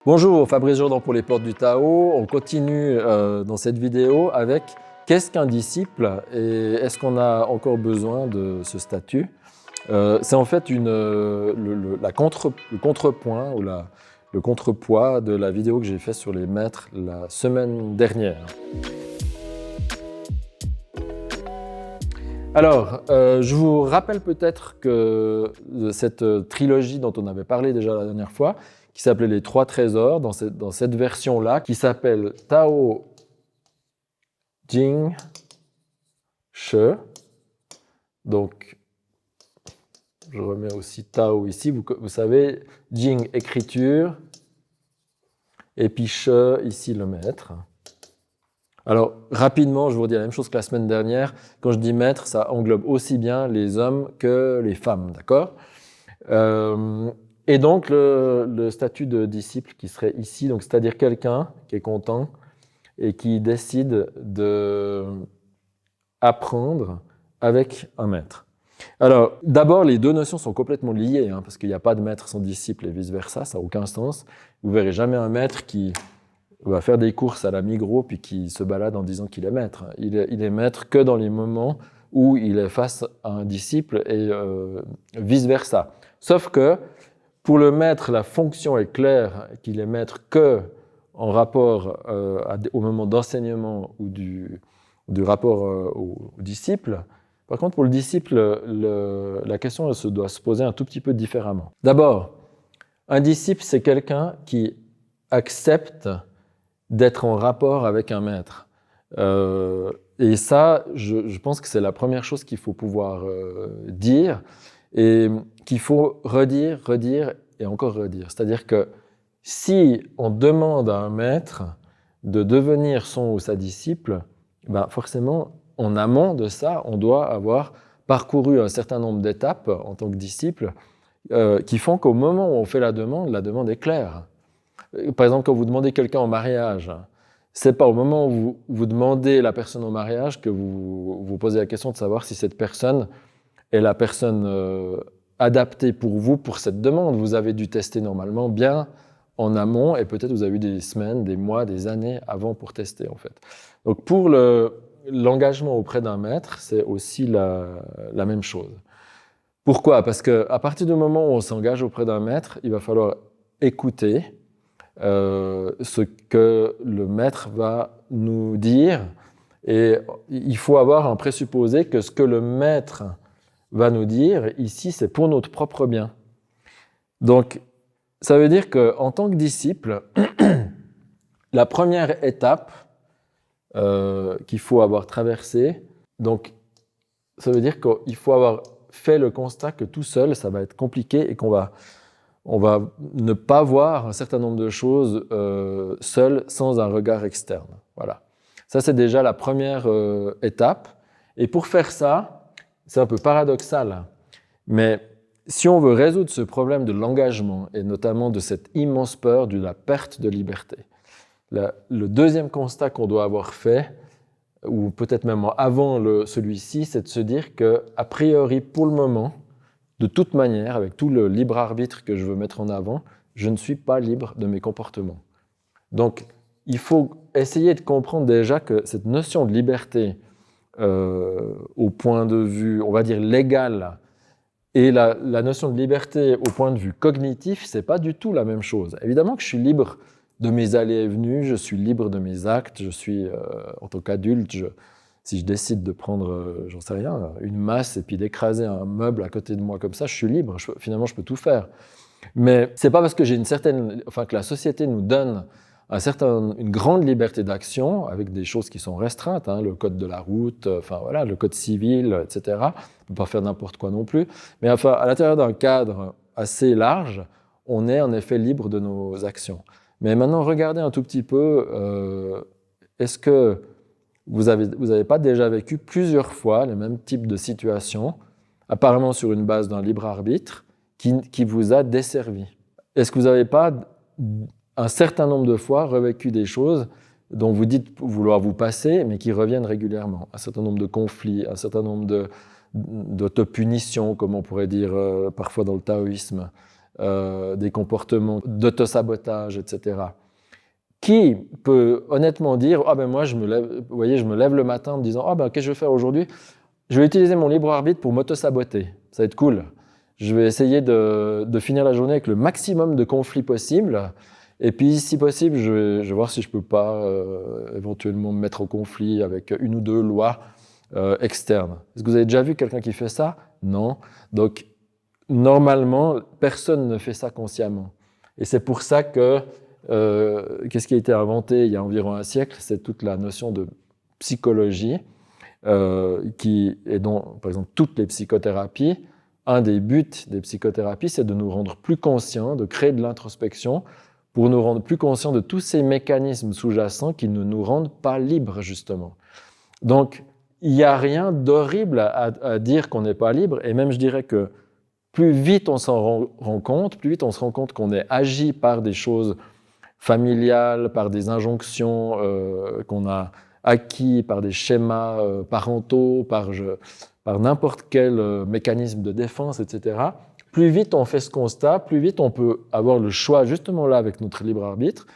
Bonjour, Fabrice Jourdan pour les portes du Tao. On continue dans cette vidéo avec qu'est-ce qu'un disciple et est-ce qu'on a encore besoin de ce statut? C'est en fait le contrepoint ou le contrepoids de la vidéo que j'ai faite sur les maîtres la semaine dernière. Alors, je vous rappelle peut-être que cette trilogie dont on avait parlé déjà la dernière fois, qui s'appelait les Trois Trésors, dans cette version-là, qui s'appelle Tao Jing She. Donc, je remets aussi Tao ici. Vous savez, Jing, écriture, et puis She, ici, le maître. Alors, rapidement, je vous redis la même chose que la semaine dernière. Quand je dis maître, ça englobe aussi bien les hommes que les femmes, d'accord ? Et donc, le statut de disciple qui serait ici, donc c'est-à-dire quelqu'un qui est content et qui décide d'apprendre avec un maître. Alors, d'abord, les deux notions sont complètement liées, parce qu'il n'y a pas de maître sans disciple et vice-versa, ça n'a aucun sens. Vous ne verrez jamais un maître qui va faire des courses à la Migros puis qui se balade en disant qu'il est maître. Il est maître que dans les moments où il est face à un disciple et vice-versa. Sauf que pour le maître, la fonction est claire, qu'il est maître que en rapport au moment d'enseignement ou du rapport au disciple. Par contre, pour le disciple, la question doit se poser un tout petit peu différemment. D'abord, un disciple, c'est quelqu'un qui accepte d'être en rapport avec un maître. Et ça, je pense que c'est la première chose qu'il faut pouvoir dire et qu'il faut redire et encore redire. C'est-à-dire que si on demande à un maître de devenir son ou sa disciple, ben forcément, en amont de ça, on doit avoir parcouru un certain nombre d'étapes en tant que disciple qui font qu'au moment où on fait la demande est claire. Par exemple, quand vous demandez quelqu'un en mariage, c'est pas au moment où vous demandez la personne en mariage que vous vous posez la question de savoir si cette personne est la personne adaptée pour vous pour cette demande. Vous avez dû tester normalement bien en amont et peut-être vous avez eu des semaines, des mois, des années avant pour tester en fait. Donc pour l'engagement auprès d'un maître, c'est aussi la même chose. Pourquoi ? Parce qu'à partir du moment où on s'engage auprès d'un maître, il va falloir écouter ce que le maître va nous dire. Et il faut avoir un présupposé que ce que le maître va nous dire, ici, c'est pour notre propre bien. Donc, ça veut dire qu'en tant que disciple, la première étape qu'il faut avoir traversée, donc, ça veut dire qu'il faut avoir fait le constat que tout seul, ça va être compliqué et qu'on va ne pas voir un certain nombre de choses seul, sans un regard externe. Voilà. Ça, c'est déjà la première étape. Et pour faire ça, c'est un peu paradoxal, mais si on veut résoudre ce problème de l'engagement, et notamment de cette immense peur de la perte de liberté, le deuxième constat qu'on doit avoir fait, ou peut-être même avant celui-ci, c'est de se dire qu'a priori, pour le moment, de toute manière, avec tout le libre arbitre que je veux mettre en avant, je ne suis pas libre de mes comportements. Donc, il faut essayer de comprendre déjà que cette notion de liberté, au point de vue, on va dire, légal, et la notion de liberté au point de vue cognitif, c'est pas du tout la même chose. Évidemment que je suis libre de mes allées et venues, je suis libre de mes actes, je suis, en tant qu'adulte, si je décide de prendre, j'en sais rien, une masse et puis d'écraser un meuble à côté de moi comme ça, je suis libre, finalement je peux tout faire. Mais c'est pas parce que que la société nous donne une grande liberté d'action avec des choses qui sont restreintes, le code de la route, le code civil, etc. On ne peut pas faire n'importe quoi non plus. Mais à l'intérieur d'un cadre assez large, on est en effet libre de nos actions. Mais maintenant, regardez un tout petit peu, est-ce que vous avez pas déjà vécu plusieurs fois les mêmes types de situations, apparemment sur une base d'un libre arbitre, qui vous a desservi? Est-ce que vous n'avez pas un certain nombre de fois revécu des choses dont vous dites vouloir vous passer, mais qui reviennent régulièrement? Un certain nombre de conflits, un certain nombre d'autopunitions, comme on pourrait dire parfois dans le taoïsme, des comportements d'autosabotage, etc. Qui peut honnêtement dire « Ah ben moi, je me lève le matin en me disant « Ah ben qu'est-ce que je vais faire aujourd'hui ? Je vais utiliser mon libre arbitre pour m'auto-saboter. Ça va être cool. Je vais essayer de finir la journée avec le maximum de conflits possible. Et puis, si possible, je vais voir si je peux pas éventuellement me mettre au conflit avec une ou deux lois externes. » Est-ce que vous avez déjà vu quelqu'un qui fait ça? Non. Donc, normalement, personne ne fait ça consciemment. Et c'est pour ça que qu'est-ce qui a été inventé il y a environ un siècle? C'est toute la notion de psychologie, qui est dont, par exemple, toutes les psychothérapies. Un des buts des psychothérapies, c'est de nous rendre plus conscients, de créer de l'introspection, pour nous rendre plus conscients de tous ces mécanismes sous-jacents qui ne nous rendent pas libres, justement. Donc, il n'y a rien d'horrible à dire qu'on n'est pas libre, et même je dirais que plus vite on s'en rend compte, plus vite on se rend compte qu'on est agi par des choses familiales, par des injonctions qu'on a acquis, par des schémas parentaux, par n'importe quel mécanisme de défense, etc. Plus vite on fait ce constat, plus vite on peut avoir le choix, justement là, avec notre libre arbitre,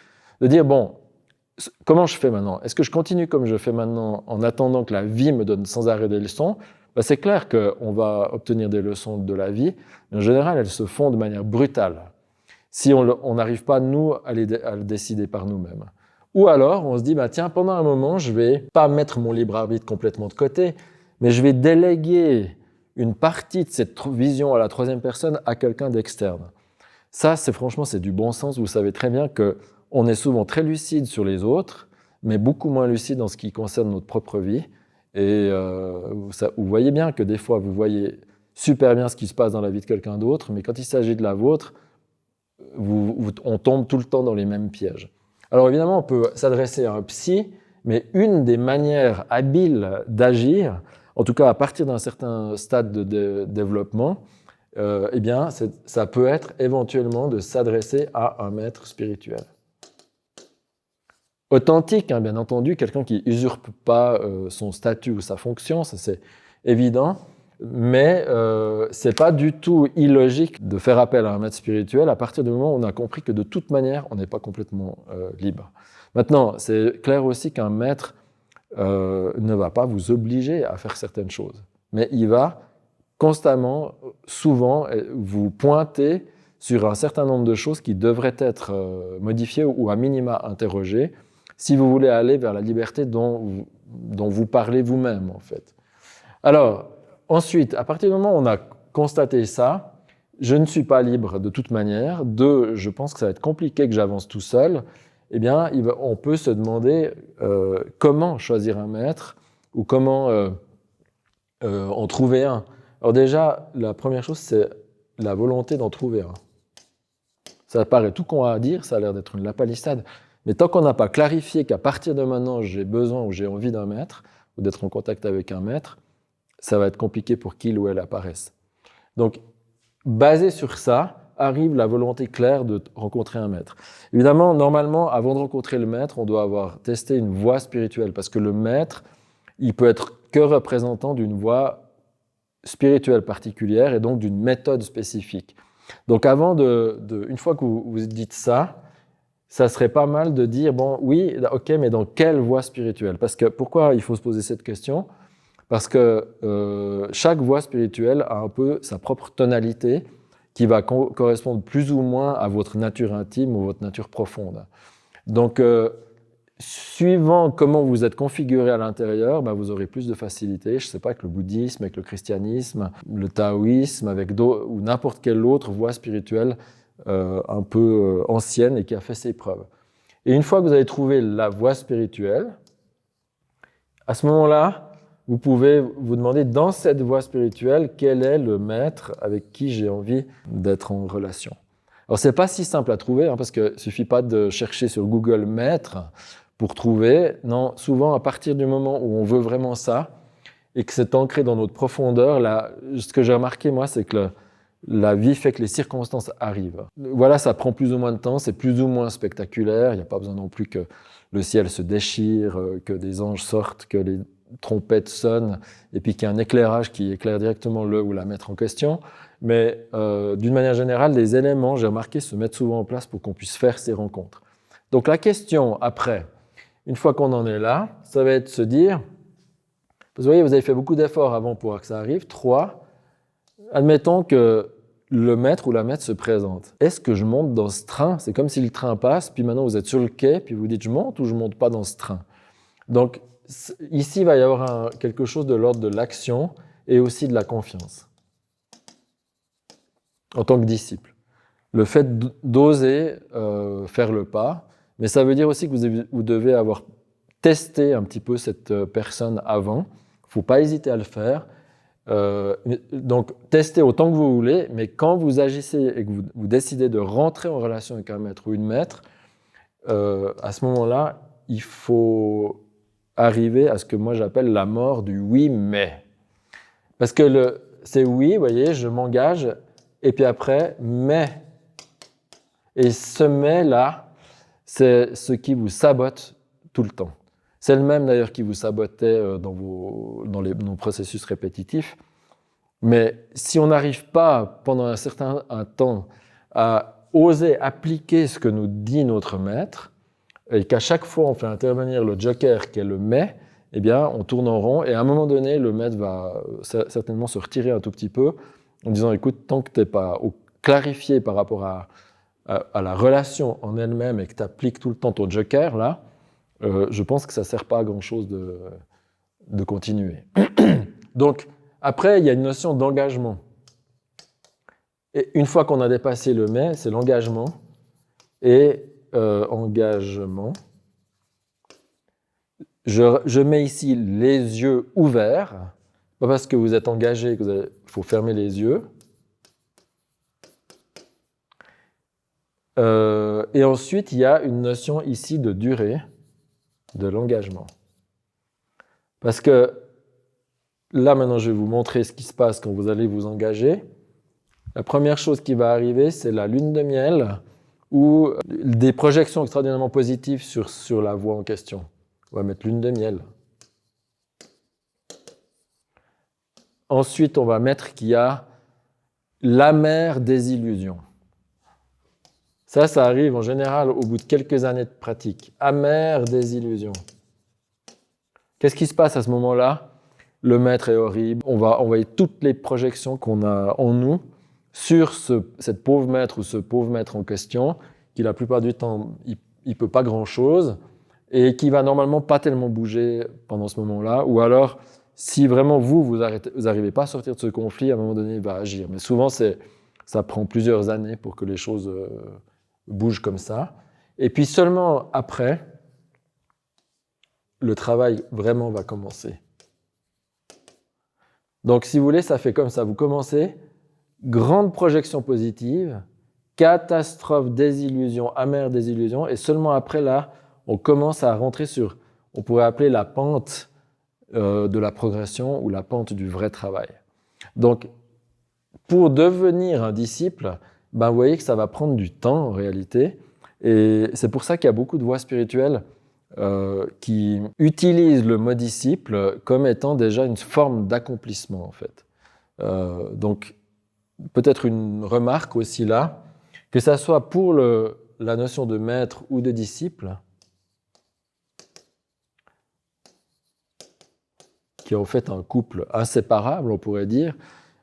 de dire, bon, comment je fais maintenant? Est-ce que je continue comme je fais maintenant en attendant que la vie me donne sans arrêt des leçons? Ben, c'est clair qu'on va obtenir des leçons de la vie, mais en général, elles se font de manière brutale, si on n'arrive pas, nous, à le décider par nous-mêmes. Ou alors, on se dit, bah, tiens, pendant un moment, je ne vais pas mettre mon libre arbitre complètement de côté, mais je vais déléguer une partie de cette vision à la troisième personne à quelqu'un d'externe. Ça, franchement, c'est du bon sens. Vous savez très bien qu'on est souvent très lucide sur les autres, mais beaucoup moins lucide en ce qui concerne notre propre vie. Et vous voyez bien que des fois, vous voyez super bien ce qui se passe dans la vie de quelqu'un d'autre, mais quand il s'agit de la vôtre, on tombe tout le temps dans les mêmes pièges. Alors évidemment, on peut s'adresser à un psy, mais une des manières habiles d'agir, en tout cas à partir d'un certain stade de développement, eh bien, ça peut être éventuellement de s'adresser à un maître spirituel. Authentique, hein, bien entendu, quelqu'un qui usurpe pas son statut ou sa fonction, ça c'est évident, mais c'est pas du tout illogique de faire appel à un maître spirituel à partir du moment où on a compris que de toute manière, on n'est pas complètement libre. Maintenant, c'est clair aussi qu'un maître ne va pas vous obliger à faire certaines choses, mais il va constamment, souvent, vous pointer sur un certain nombre de choses qui devraient être modifiées ou à minima interrogées si vous voulez aller vers la liberté dont vous parlez vous-même, en fait. Alors, ensuite, à partir du moment où on a constaté ça, je ne suis pas libre de toute manière, je pense que ça va être compliqué que j'avance tout seul, eh bien, on peut se demander comment choisir un maître ou comment en trouver un. Alors déjà, la première chose, c'est la volonté d'en trouver un. Ça paraît tout con à dire, ça a l'air d'être une lapalissade, mais tant qu'on n'a pas clarifié qu'à partir de maintenant, j'ai besoin ou j'ai envie d'un maître, ou d'être en contact avec un maître, ça va être compliqué pour qu'il ou elle apparaisse. Donc, basé sur ça, arrive la volonté claire de rencontrer un maître. Évidemment, normalement, avant de rencontrer le maître, on doit avoir testé une voie spirituelle, parce que le maître, il peut être que représentant d'une voie spirituelle particulière et donc d'une méthode spécifique. Donc, une fois que vous dites ça serait pas mal de dire, bon, oui, ok, mais dans quelle voie spirituelle? Parce que pourquoi il faut se poser cette question? Parce que chaque voie spirituelle a un peu sa propre tonalité qui va correspondre plus ou moins à votre nature intime ou votre nature profonde. Donc, suivant comment vous êtes configuré à l'intérieur, ben vous aurez plus de facilité, je ne sais pas, avec le bouddhisme, avec le christianisme, le taoïsme, ou n'importe quelle autre voie spirituelle un peu ancienne et qui a fait ses preuves. Et une fois que vous avez trouvé la voie spirituelle, à ce moment-là, vous pouvez vous demander, dans cette voie spirituelle, quel est le maître avec qui j'ai envie d'être en relation. Alors, ce n'est pas si simple à trouver, hein, parce qu'il ne suffit pas de chercher sur Google « maître » pour trouver. Non, souvent, à partir du moment où on veut vraiment ça, et que c'est ancré dans notre profondeur, ce que j'ai remarqué, moi, c'est que la vie fait que les circonstances arrivent. Voilà, ça prend plus ou moins de temps, c'est plus ou moins spectaculaire, il n'y a pas besoin non plus que le ciel se déchire, que des anges sortent, que les trompettes sonnent, et puis qu'il y a un éclairage qui éclaire directement le ou la maître en question. Mais d'une manière générale, les éléments, j'ai remarqué, se mettent souvent en place pour qu'on puisse faire ces rencontres. Donc la question après, une fois qu'on en est là, ça va être de se dire, vous voyez, vous avez fait beaucoup d'efforts avant pour que ça arrive. 3, admettons que le maître ou la maître se présente. Est-ce que je monte dans ce train? C'est comme si le train passe, puis maintenant vous êtes sur le quai, puis vous dites je monte ou je monte pas dans ce train? Donc ici, il va y avoir quelque chose de l'ordre de l'action et aussi de la confiance en tant que disciple. Le fait d'oser faire le pas, mais ça veut dire aussi que vous devez avoir testé un petit peu cette personne avant. Il ne faut pas hésiter à le faire. Donc, testez autant que vous voulez, mais quand vous agissez et que vous décidez de rentrer en relation avec un maître ou une maître, à ce moment-là, il faut arriver à ce que moi j'appelle la mort du oui, mais. Parce que c'est oui, vous voyez, je m'engage, et puis après, mais. Et ce mais-là, c'est ce qui vous sabote tout le temps. C'est le même d'ailleurs qui vous sabotait dans nos processus répétitifs. Mais si on n'arrive pas pendant un certain temps à oser appliquer ce que nous dit notre maître, et qu'à chaque fois on fait intervenir le joker qui est le mais, eh bien on tourne en rond et à un moment donné le maître va certainement se retirer un tout petit peu en disant écoute, tant que tu n'es pas clarifié par rapport à la relation en elle-même et que tu appliques tout le temps ton joker là, je pense que ça ne sert pas à grand chose de continuer. Donc après, il y a une notion d'engagement. Et une fois qu'on a dépassé le mais, c'est l'engagement. Et engagement, je mets ici les yeux ouverts, pas parce que vous êtes engagé qu'il faut fermer les yeux. Et ensuite, il y a une notion ici de durée de l'engagement. Parce que là, maintenant, je vais vous montrer ce qui se passe quand vous allez vous engager. La première chose qui va arriver, c'est la lune de miel ou des projections extraordinairement positives sur la voie en question. On va mettre lune de miel. Ensuite, on va mettre qu'il y a l'amère désillusion. Ça arrive en général au bout de quelques années de pratique. Amère désillusion. Qu'est-ce qui se passe à ce moment-là? Le maître est horrible. On va envoyer toutes les projections qu'on a en nous sur cette pauvre maître ou ce pauvre maître en question, qui la plupart du temps, il ne peut pas grand-chose et qui va normalement pas tellement bouger pendant ce moment-là. Ou alors, si vraiment vous n'arrivez pas à sortir de ce conflit, à un moment donné, il va agir. Mais souvent, ça prend plusieurs années pour que les choses bougent comme ça. Et puis seulement après, le travail vraiment va commencer. Donc, si vous voulez, ça fait comme ça. Vous commencez, grande projection positive, catastrophe, désillusion, amère désillusion, et seulement après, là, on commence à rentrer sur, on pourrait appeler la pente de la progression ou la pente du vrai travail. Donc, pour devenir un disciple, ben, vous voyez que ça va prendre du temps en réalité, et c'est pour ça qu'il y a beaucoup de voies spirituelles qui utilisent le mot disciple comme étant déjà une forme d'accomplissement en fait. Donc peut-être une remarque aussi là, que ça soit pour la notion de maître ou de disciple, qui est en fait un couple inséparable, on pourrait dire,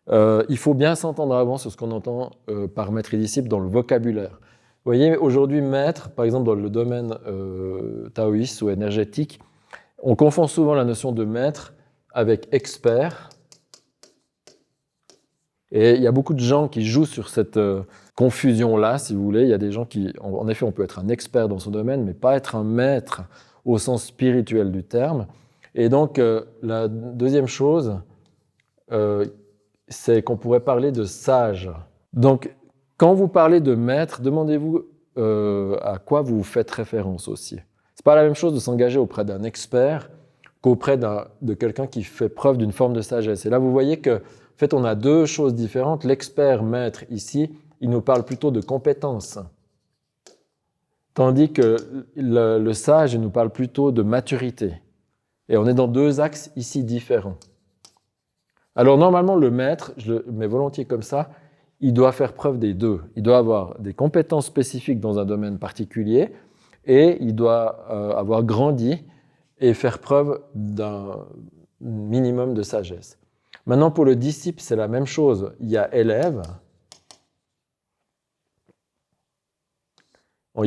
il faut bien s'entendre avant sur ce qu'on entend par maître et disciple dans le vocabulaire. Vous voyez, aujourd'hui, maître, par exemple dans le domaine taoïste ou énergétique, on confond souvent la notion de maître avec expert. Et il y a beaucoup de gens qui jouent sur cette confusion-là, si vous voulez. Il y a des gens qui, en effet, on peut être un expert dans son domaine, mais pas être un maître au sens spirituel du terme. Et donc, la deuxième chose, c'est qu'on pourrait parler de sage. Donc, quand vous parlez de maître, demandez-vous à quoi vous faites référence aussi. Ce n'est pas la même chose de s'engager auprès d'un expert qu'auprès de quelqu'un qui fait preuve d'une forme de sagesse. Et là, vous voyez qu'en fait, on a deux choses différentes. L'expert maître, ici, il nous parle plutôt de compétences. Tandis que le sage, il nous parle plutôt de maturité. Et on est dans deux axes ici différents. Alors, normalement, le maître, je le mets volontiers comme ça, il doit faire preuve des deux. Il doit avoir des compétences spécifiques dans un domaine particulier et il doit avoir grandi et faire preuve d'un minimum de sagesse. Maintenant, pour le disciple, c'est la même chose. Il y a élève. On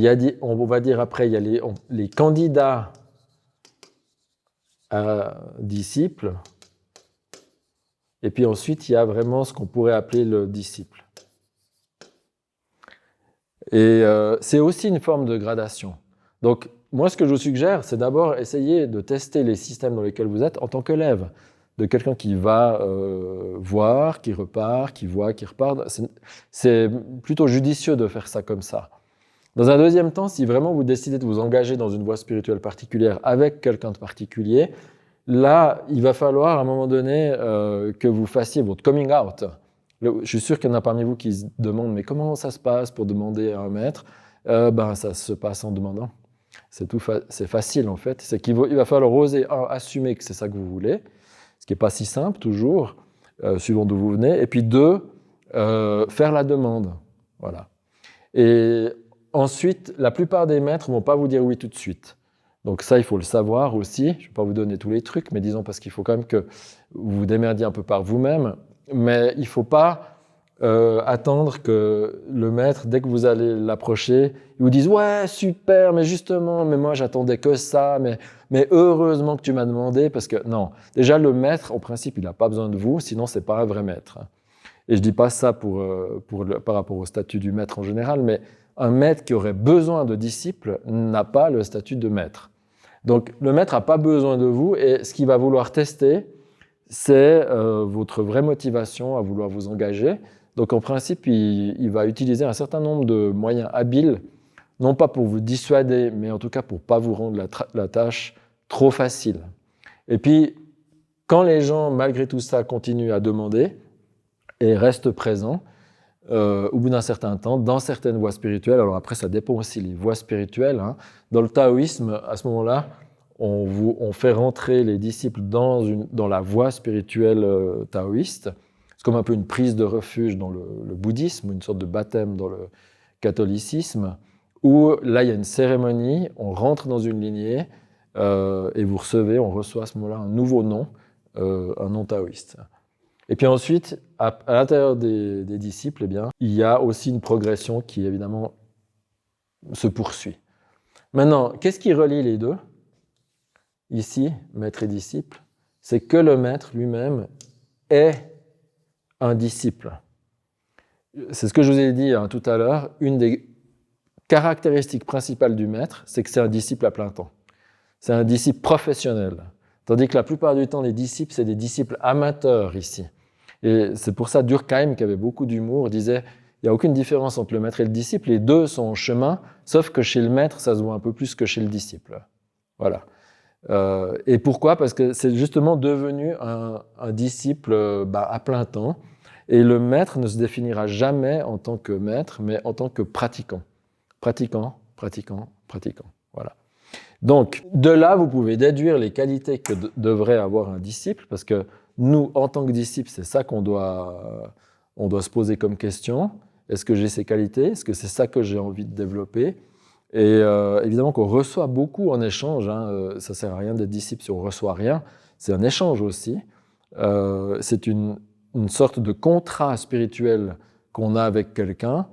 va dire après, il y a les candidats à disciples. Et puis ensuite, il y a vraiment ce qu'on pourrait appeler le disciple. Et c'est aussi une forme de gradation. Donc, moi, ce que je vous suggère, c'est d'abord essayer de tester les systèmes dans lesquels vous êtes en tant qu'élève, de quelqu'un qui va voir, qui repart, qui voit, qui repart. C'est plutôt judicieux de faire ça comme ça. Dans un deuxième temps, si vraiment vous décidez de vous engager dans une voie spirituelle particulière avec quelqu'un de particulier, là, il va falloir à un moment donné que vous fassiez votre coming out. Je suis sûr qu'il y en a parmi vous qui se demandent « mais comment ça se passe pour demander à un maître ?» Ça se passe en demandant. C'est facile en fait. C'est qu'il va falloir oser assumer que c'est ça que vous voulez, ce qui n'est pas si simple toujours, suivant d'où vous venez. Et puis deux, faire la demande. Voilà. Et ensuite, la plupart des maîtres ne vont pas vous dire oui tout de suite. Donc ça, il faut le savoir aussi. Je ne vais pas vous donner tous les trucs, mais disons parce qu'il faut quand même que vous vous démerdiez un peu par vous-même. Mais il ne faut pas attendre que le maître, dès que vous allez l'approcher, il vous dise « Ouais, super, mais justement, mais moi j'attendais que ça, mais heureusement que tu m'as demandé. » Parce que non, déjà le maître, en principe, il n'a pas besoin de vous, sinon ce n'est pas un vrai maître. Et je ne dis pas ça par rapport au statut du maître en général, mais un maître qui aurait besoin de disciples n'a pas le statut de maître. Donc le maître n'a pas besoin de vous et ce qu'il va vouloir tester, c'est votre vraie motivation à vouloir vous engager. Donc en principe, il va utiliser un certain nombre de moyens habiles, non pas pour vous dissuader, mais en tout cas pour ne pas vous rendre la tâche trop facile. Et puis, quand les gens, malgré tout ça, continuent à demander et restent présents, au bout d'un certain temps, dans certaines voies spirituelles, alors après ça dépend aussi des voies spirituelles, hein, dans le taoïsme, à ce moment-là, on fait rentrer les disciples dans la voie spirituelle taoïste. C'est comme un peu une prise de refuge dans le bouddhisme, une sorte de baptême dans le catholicisme, où là il y a une cérémonie, on rentre dans une lignée et on reçoit à ce moment-là un nouveau nom, un nom taoïste. Et puis ensuite, à l'intérieur des disciples, eh bien, il y a aussi une progression qui évidemment se poursuit. Maintenant, qu'est-ce qui relie les deux ? Ici, maître et disciple, c'est que le maître lui-même est un disciple. C'est ce que je vous ai dit tout à l'heure, une des caractéristiques principales du maître, c'est que c'est un disciple à plein temps. C'est un disciple professionnel. Tandis que la plupart du temps, les disciples, c'est des disciples amateurs ici. Et c'est pour ça Durkheim, qui avait beaucoup d'humour, disait il n'y a aucune différence entre le maître et le disciple, les deux sont en chemin, sauf que chez le maître, ça se voit un peu plus que chez le disciple. Voilà. Et pourquoi ? Parce que c'est justement devenu un disciple à plein temps. Et le maître ne se définira jamais en tant que maître, mais en tant que pratiquant. Pratiquant. Voilà. Donc, de là, vous pouvez déduire les qualités que devrait avoir un disciple, parce que nous, en tant que disciples, c'est ça qu'on doit se poser comme question. Est-ce que j'ai ces qualités ? Est-ce que c'est ça que j'ai envie de développer ? Et évidemment qu'on reçoit beaucoup en échange. Ça ne sert à rien d'être disciple si on ne reçoit rien. C'est un échange aussi. C'est une sorte de contrat spirituel qu'on a avec quelqu'un.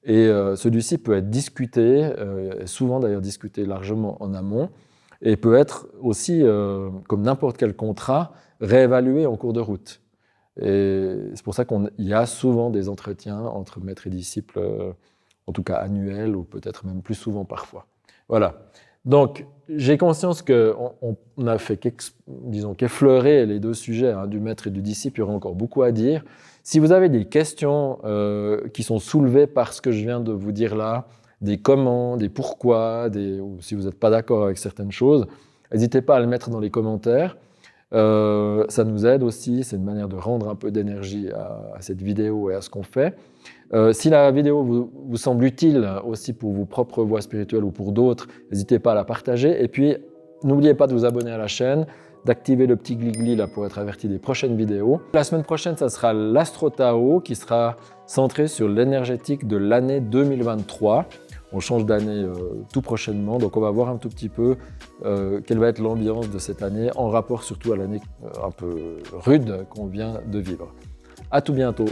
Et celui-ci peut être discuté, souvent d'ailleurs discuté largement en amont, et peut être aussi, comme n'importe quel contrat, réévalué en cours de route. Et c'est pour ça qu'il y a souvent des entretiens entre maître et disciple, en tout cas annuels, ou peut-être même plus souvent parfois. Voilà. Donc, j'ai conscience qu'on a fait qu'effleurer les deux sujets, du maître et du disciple. Il y aura encore beaucoup à dire. Si vous avez des questions qui sont soulevées par ce que je viens de vous dire là, des comment, des pourquoi, ou si vous n'êtes pas d'accord avec certaines choses, n'hésitez pas à le mettre dans les commentaires. Ça nous aide aussi, c'est une manière de rendre un peu d'énergie à cette vidéo et à ce qu'on fait. Si la vidéo vous semble utile aussi pour vos propres voies spirituelles ou pour d'autres, n'hésitez pas à la partager. Et puis, n'oubliez pas de vous abonner à la chaîne, d'activer le petit gli-gli là pour être averti des prochaines vidéos. La semaine prochaine, ça sera l'Astro Tao qui sera centré sur l'énergétique de l'année 2023. On change d'année tout prochainement, donc on va voir un tout petit peu quelle va être l'ambiance de cette année en rapport surtout à l'année un peu rude qu'on vient de vivre. À tout bientôt.